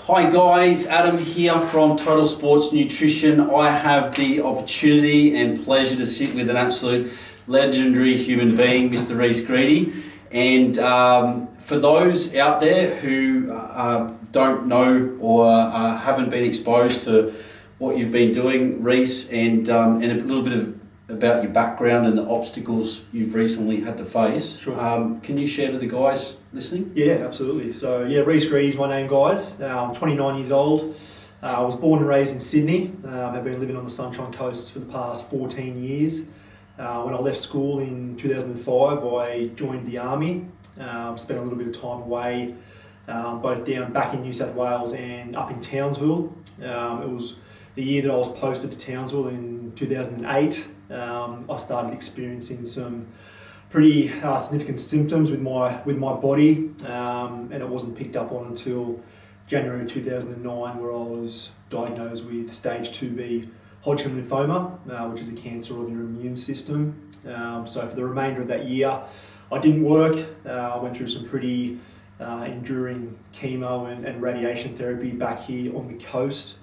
Hi guys, Adam here from Total Sports Nutrition. I have the opportunity and pleasure to sit with an absolute legendary human being, Mr. Rhys. And for those out there who don't know or haven't been exposed to what you've been doing, Rhys, and a little bit about your background and the obstacles you've recently had to face. Sure. Can you share to the guys listening? Yeah, absolutely. So yeah, Rhys is my name, guys. I'm 29 years old. I was born and raised in Sydney. I've been living on the Sunshine Coast for the past 14 years. When I left school in 2005, I joined the Army. Spent a little bit of time away, both back in New South Wales and up in Townsville. It was the year that I was posted to Townsville in 2008. I started experiencing some pretty significant symptoms with my body, and it wasn't picked up on until January 2009, where I was diagnosed with stage 2B Hodgkin lymphoma, which is a cancer of your immune system. So for the remainder of that year, I didn't work. I went through some pretty enduring chemo and radiation therapy back here on the coast.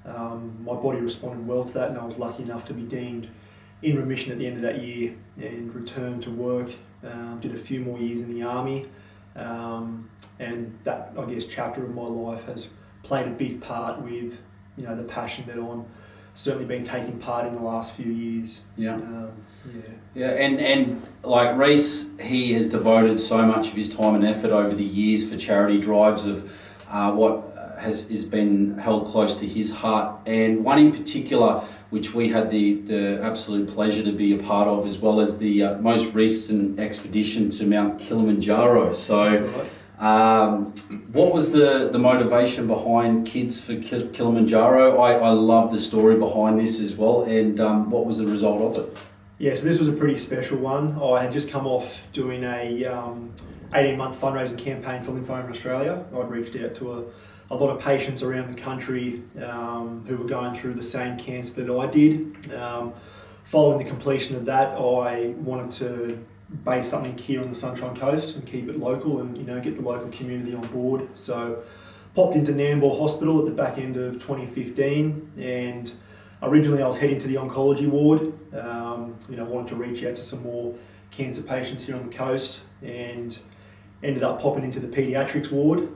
My body responded well to that, and I was lucky enough to be deemed in remission at the end of that year and returned to work. Did a few more years in the Army, and that, I guess, chapter of my life has played a big part with, the passion that I'm certainly been taking part in the last few years. And like Rhys, he has devoted so much of his time and effort over the years for charity drives of what has been held close to his heart, and one in particular which we had the absolute pleasure to be a part of, as well as the most recent expedition to Mount Kilimanjaro. So what was the motivation behind Kids for Kilimanjaro? I love the story behind this as well, and what was the result of it? Yeah, so this was a pretty special one. I had just come off doing a 18-month fundraising campaign for Lymphoma in Australia. I'd reached out to a lot of patients around the country who were going through the same cancer that I did. Following the completion of that, I wanted to base something here on the Sunshine Coast and keep it local and get the local community on board. So popped into Nambour Hospital at the back end of 2015, and originally I was heading to the oncology ward. Wanted to reach out to some more cancer patients here on the coast, and ended up popping into the paediatrics ward,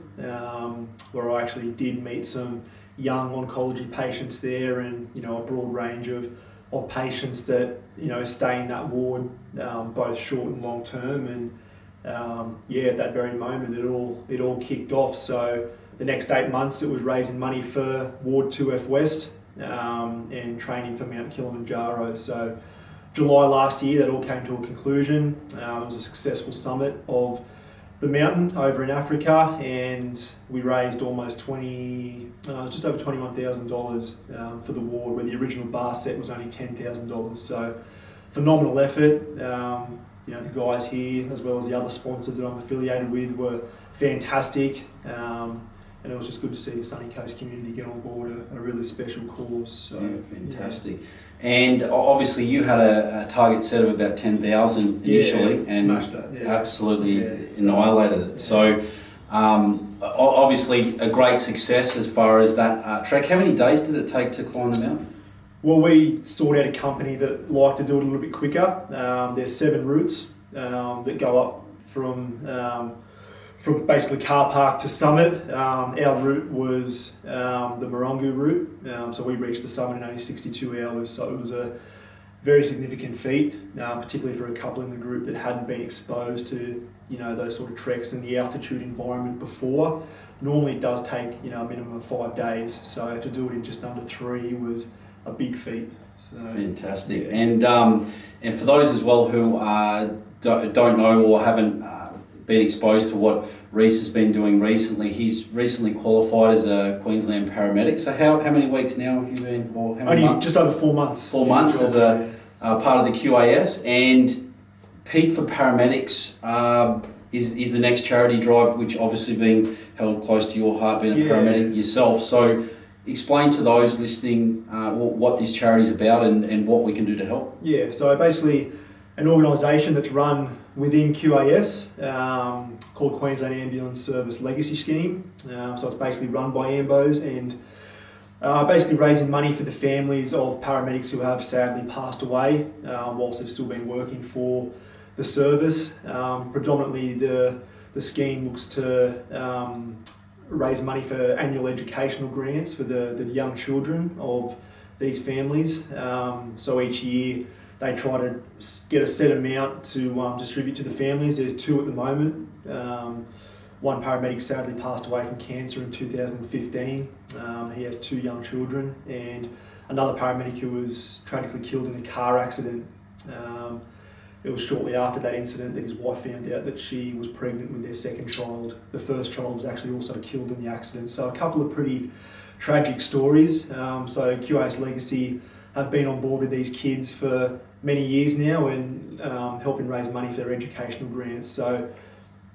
where I actually did meet some young oncology patients there, and a broad range of patients that stay in that ward, both short and long term. And at that very moment it all kicked off. So the next 8 months it was raising money for Ward 2F West and training for Mount Kilimanjaro. So July last year that all came to a conclusion. It was a successful summit of the mountain over in Africa, and we raised almost just over $21,000 for the ward, where the original bar set was only $10,000. So phenomenal effort. The guys here, as well as the other sponsors that I'm affiliated with, were fantastic, and it was just good to see the Sunny Coast community get on board a really special cause. So, fantastic. Yeah. And obviously you had a target set of about 10,000 initially, and smashed that. Absolutely annihilated it. So obviously a great success as far as that trek. How many days did it take to climb the mountain? Well, we sought out a company that liked to do it a little bit quicker. There's 7 routes that go up from basically car park to summit. Our route was the Morongo route, so we reached the summit in only 62 hours. So it was a very significant feat, particularly for a couple in the group that hadn't been exposed to those sort of treks in the altitude environment before. Normally it does take a minimum of 5 days, so to do it in just under 3 was a big feat. So, fantastic. Yeah. And for those as well who don't know or haven't been exposed to what Rhys has been doing recently, he's recently qualified as a Queensland paramedic. So how many weeks now have you been, or how many Only months? Just over 4 months. 4 months as a part of the QAS. And Peak4Paramedics is the next charity drive, which obviously being held close to your heart, being a paramedic yourself. So explain to those listening what this charity is about and what we can do to help. Yeah, so basically an organisation that's run within QAS called Queensland Ambulance Service Legacy Scheme. So it's basically run by AMBOs and basically raising money for the families of paramedics who have sadly passed away whilst they've still been working for the service. Predominantly the scheme looks to raise money for annual educational grants for the young children of these families. So each year they try to get a set amount to distribute to the families. There's 2 at the moment. One paramedic sadly passed away from cancer in 2015. He has 2 young children, and another paramedic who was tragically killed in a car accident. It was shortly after that incident that his wife found out that she was pregnant with their second child. The first child was actually also killed in the accident. So a couple of pretty tragic stories. So QAS Legacy have been on board with these kids for many years now and helping raise money for their educational grants. So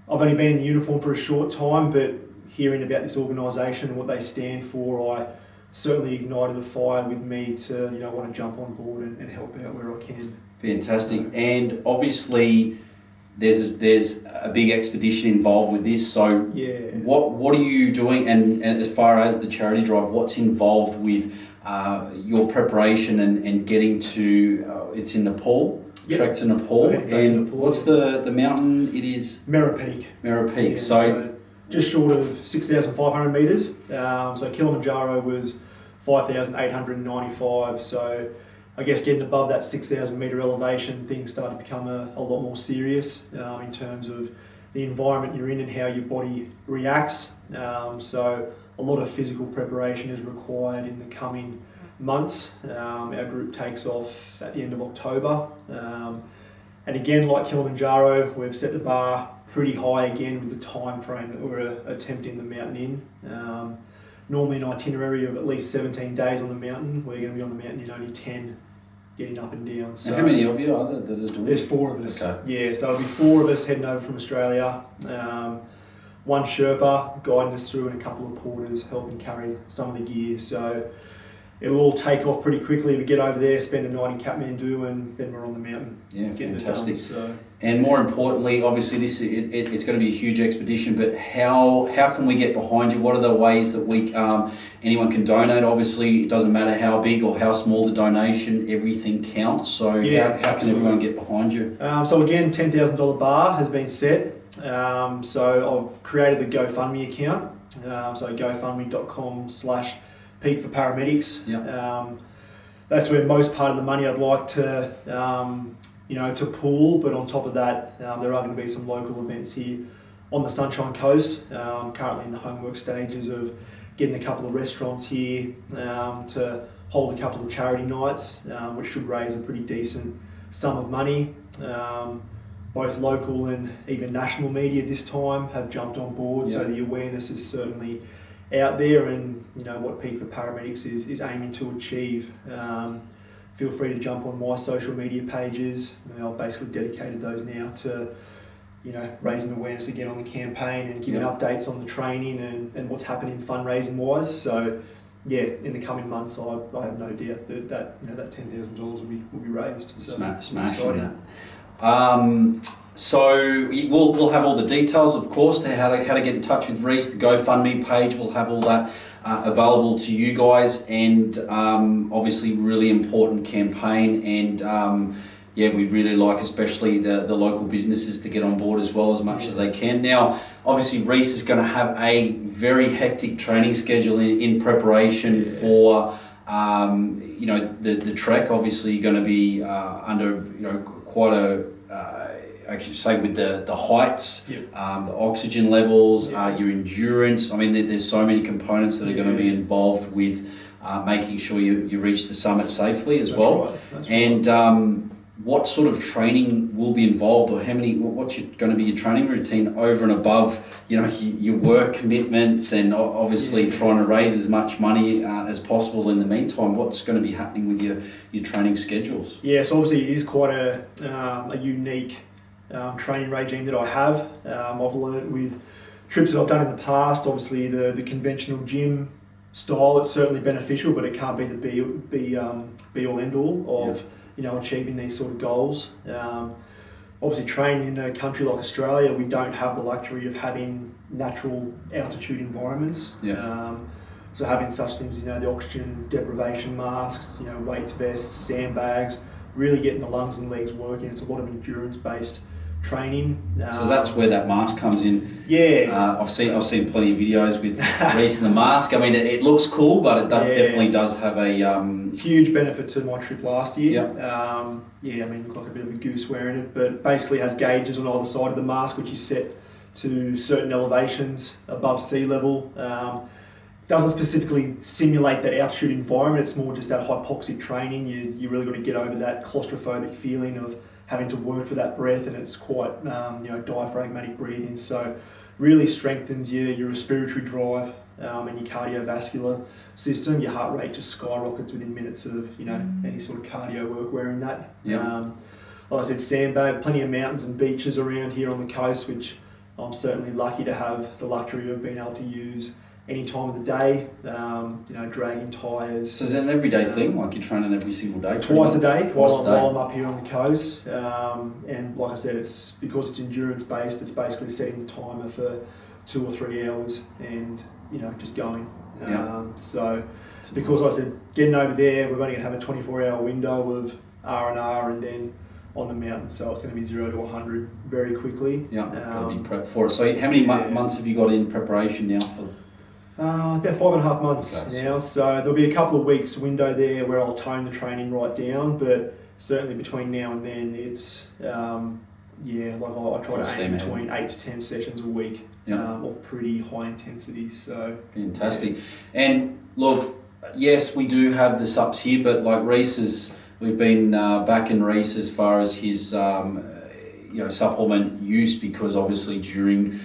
I've only been in the uniform for a short time, but hearing about this organisation and what they stand for, I certainly ignited a fire with me to want to jump on board and help out where I can. Fantastic. And obviously there's a big expedition involved with this. So yeah. What are you doing, and as far as the charity drive, what's involved with your preparation and getting to it's in Nepal? Yep. Trek to Nepal. So and to Nepal. What's the mountain? It is Mera Peak. Mera Peak. Yeah, so just short of 6,500 metres. So Kilimanjaro was 5,895. So I guess getting above that 6,000 metre elevation, things start to become a lot more serious in terms of the environment you're in and how your body reacts. So a lot of physical preparation is required in the coming months. Our group takes off at the end of October. And again, like Kilimanjaro, we've set the bar pretty high again with the time frame that we're attempting the mountain in. Normally an itinerary of at least 17 days on the mountain. We're going to be on the mountain in only 10, getting up and down. So and how many of you are there that are doing it? There's 4 of us. Okay. Yeah, so it'll be 4 of us heading over from Australia. One Sherpa guiding us through and a couple of porters helping carry some of the gear. So it'll all take off pretty quickly. We get over there, spend a night in Kathmandu, and then we're on the mountain. Yeah, fantastic. So. And more importantly, obviously it's going to be a huge expedition, but how can we get behind you? What are the ways that anyone can donate? Obviously, it doesn't matter how big or how small the donation, everything counts. So yeah, how can everyone get behind you? So again, $10,000 bar has been set. So I've created the GoFundMe account. So gofundme.com/Peak4Paramedics. Yep. That's where most part of the money I'd like to to pool, but on top of that, there are going to be some local events here on the Sunshine Coast. Currently in the homework stages of getting a couple of restaurants here to hold a couple of charity nights, which should raise a pretty decent sum of money. Both local and even national media this time have jumped on board, Yep. so the awareness is certainly out there, and what Peak4Paramedics is aiming to achieve. Feel free to jump on my social media pages. I've basically dedicated those now to raising awareness again on the campaign and giving Yep. updates on the training and what's happening fundraising wise. So yeah, in the coming months, I have no doubt that that $10,000 will be raised. So Smashing that. So we'll have all the details, of course, to how to get in touch with Rhys. The GoFundMe page will have all that available to you guys, and obviously really important campaign. And we'd really like, especially the local businesses, to get on board as well as much as they can. Now, obviously, Rhys is going to have a very hectic training schedule in preparation for the trek. Obviously, you're going to be under quite a with the heights, Yep. the oxygen levels, Yep. your endurance. I mean, there's so many components that are going to be involved with making sure you reach the summit safely as well. Right. That's and right. What sort of training will be involved, or what's going to be your training routine over and above your work commitments, and obviously trying to raise as much money as possible in the meantime? What's going to be happening with your training schedules? Yeah, so obviously it is quite a unique training regime that I have. I've learned with trips that I've done in the past. Obviously the conventional gym style, it's certainly beneficial, but it can't be the be all end all of achieving these sort of goals. Obviously, training in a country like Australia, we don't have the luxury of having natural altitude environments. Yeah. So having such things, the oxygen deprivation masks, weights vests, sandbags, really getting the lungs and legs working. It's a lot of endurance-based training. So that's where that mask comes in. Yeah. I've seen plenty of videos with Rhys in the mask. I mean, it looks cool, but it definitely does have a huge benefit to my trip last year. Yep. I mean, looked like a bit of a goose wearing it, but basically has gauges on either side of the mask, which is set to certain elevations above sea level. Doesn't specifically simulate that altitude environment. It's more just that hypoxic training. You really got to get over that claustrophobic feeling of having to work for that breath, and it's quite diaphragmatic breathing. So really strengthens your respiratory drive and your cardiovascular system. Your heart rate just skyrockets within minutes of any sort of cardio work wearing that. Yeah. Like I said, sandbag, plenty of mountains and beaches around here on the coast, which I'm certainly lucky to have the luxury of being able to use any time of the day, dragging tyres. So is that an everyday thing, like you're training every single day? Twice a day while I'm up here on the coast. And like I said, it's because it's endurance based, it's basically setting the timer for 2 or 3 hours and just going. So because like I said, getting over there, we're only going to have a 24-hour window of R&R and then on the mountain, so it's going to be 0 to 100 very quickly. Yeah, got to be prepped for it. So how many months have you got in preparation now for? About 5.5 months now, so there'll be a couple of weeks window there where I'll tone the training right down, but certainly between now and then it's, I try to aim between 8 to 10 sessions a week of pretty high intensity. So fantastic. And look, yes, we do have the subs here, but like we've been backing Rhys as far as his supplement use, because obviously during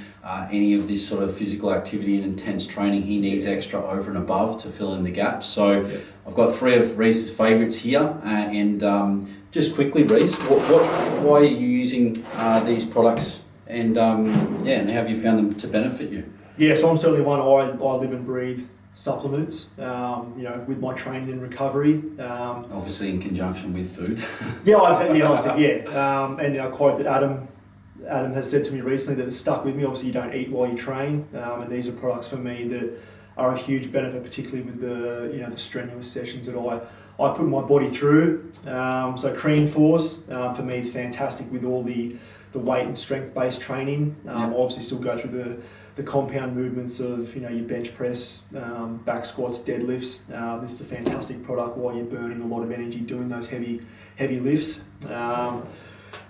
any of this sort of physical activity and intense training, he needs extra over and above to fill in the gaps. So I've got 3 of Rhys's favourites here, and just quickly, Rhys, why are you using these products, and and how have you found them to benefit you? Yeah, so I'm certainly one. I live and breathe supplements, with my training and recovery. Obviously in conjunction with food. And a quote that Adam has said to me recently that has stuck with me. Obviously, you don't eat while you train, and these are products for me that are a huge benefit, particularly with the strenuous sessions that I put my body through. So Crean Force for me is fantastic with all the weight and strength based training. I obviously still go through the compound movements of your bench press, back squats, deadlifts. This is a fantastic product while you're burning a lot of energy doing those heavy lifts.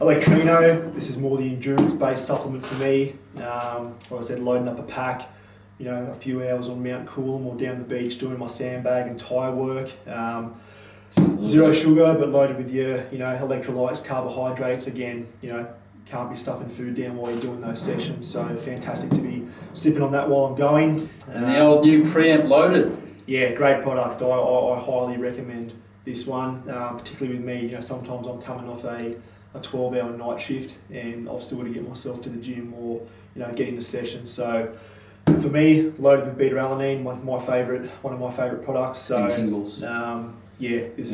Electrino, this is more the endurance-based supplement for me. Like I said, loading up a pack, a few hours on Mount Coolum or down the beach doing my sandbag and tyre work. Zero sugar, but loaded with your, electrolytes, carbohydrates. Again, can't be stuffing food down while you're doing those sessions. So fantastic to be sipping on that while I'm going. And the old new preamp loaded. Yeah, great product. I highly recommend this one, particularly with me. Sometimes I'm coming off a 12-hour night shift, and I've still got to get myself to the gym or get into sessions. So for me, loaded with beta-alanine, one of my favourite products. So tingles. These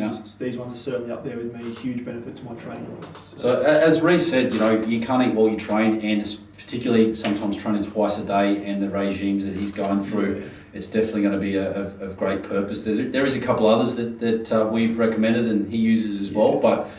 ones are certainly up there with me. Huge benefit to my training. So as Rhys said, you can't eat while you train, and particularly sometimes training twice a day, and the regimes that he's going through, it's definitely going to be of great purpose. There is a couple others that we've recommended and he uses as well, but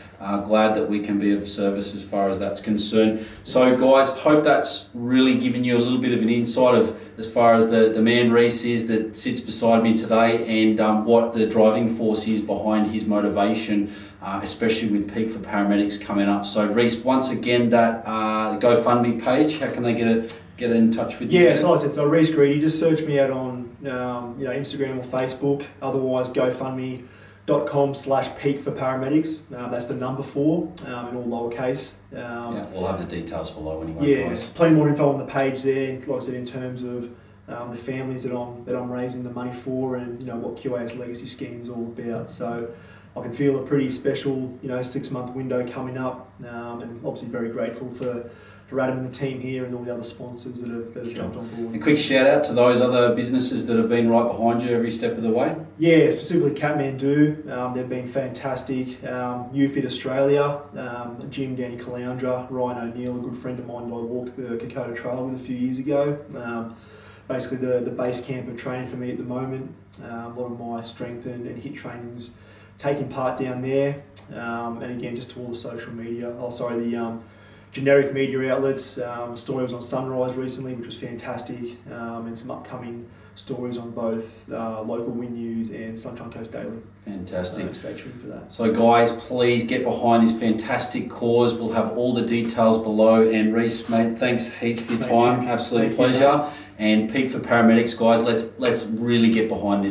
glad that we can be of service as far as that's concerned. So guys, hope that's really given you a little bit of an insight of as far as the man Rhys is that sits beside me today, and what the driving force is behind his motivation, especially with Peak4Paramedics coming up. So Rhys, once again, that GoFundMe page, how can they get in touch with you? Yeah, so like I said, so Rhys Greedy, just search me out on Instagram or Facebook. Otherwise, GoFundMe.com/Peak4Paramedics. That's the number 4 in all lowercase. We'll have the details below anyway. Guys. Plenty more info on the page there. Like I said, in terms of the families that I'm raising the money for, and what QAS legacy scheme is all about. So I can feel a pretty special 6-month window coming up, and obviously very grateful for for Adam and the team here and all the other sponsors that have jumped on board. A quick shout out to those other businesses that have been right behind you every step of the way. Yeah, specifically Kathmandu, they've been fantastic. UFit Australia, Jim, Danny Caloundra, Ryan O'Neill, a good friend of mine that I walked the Kokoda Trail with a few years ago. Basically the base camp of training for me at the moment. A lot of my strength and HIIT training's taking part down there. And again, just to all the social media, the generic media outlets. Story was on Sunrise recently, which was fantastic, and some upcoming stories on both local Win News and Sunshine Coast Daily. Fantastic. So stay tuned for that. So guys, please get behind this fantastic cause. We'll have all the details below. And Rhys, mate, thanks heaps for your time. Absolute pleasure. And Peak4Paramedics, guys, let's really get behind this.